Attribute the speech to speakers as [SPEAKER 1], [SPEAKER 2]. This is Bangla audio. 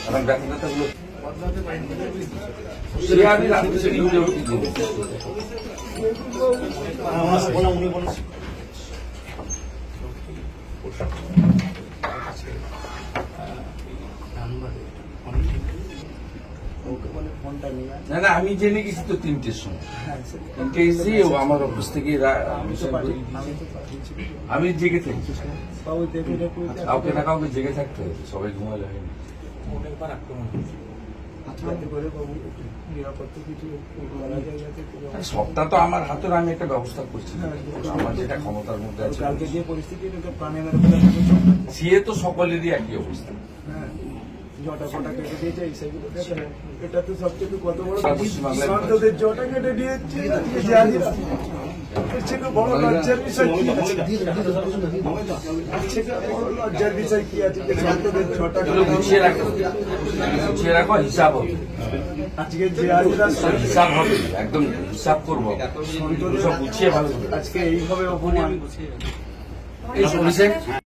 [SPEAKER 1] এখন ব্যর্থতাগুলো আমি রাত্রে নিউজে না না আমি জেনে গেছি তো 3টের সময় 3টে এসেছি আমার অফিস থেকে আমি জেগে থাকি কাউকে না কাউকে জেগে থাকতে হবে সবাই ঘুমালে হয়নি সবটা তো আমার হাতের আমি একটা ব্যবস্থা করছি আমার যেটা ক্ষমতার মধ্যে আছে সিএ তো সকলেরই একই অবস্থা
[SPEAKER 2] জটা ফটা কেটে দিয়েছে সেগুলো এটা তো সবচেয়ে কত বড় সন্তদের জটা কেটে দিয়েছে সেটা বড় লজ্জার বিষয় কি আছে সেটা বড় লজ্জার বিষয় কি আছে সন্তদের জটা
[SPEAKER 1] গুছিয়ে রাখো হিসাব হবে
[SPEAKER 2] আজকে যে আজরা
[SPEAKER 1] হিসাব হবে একদম হিসাব করবো সব গুছিয়ে ভালো
[SPEAKER 2] আজকে এইভাবে অপমান
[SPEAKER 1] এই পুলিশের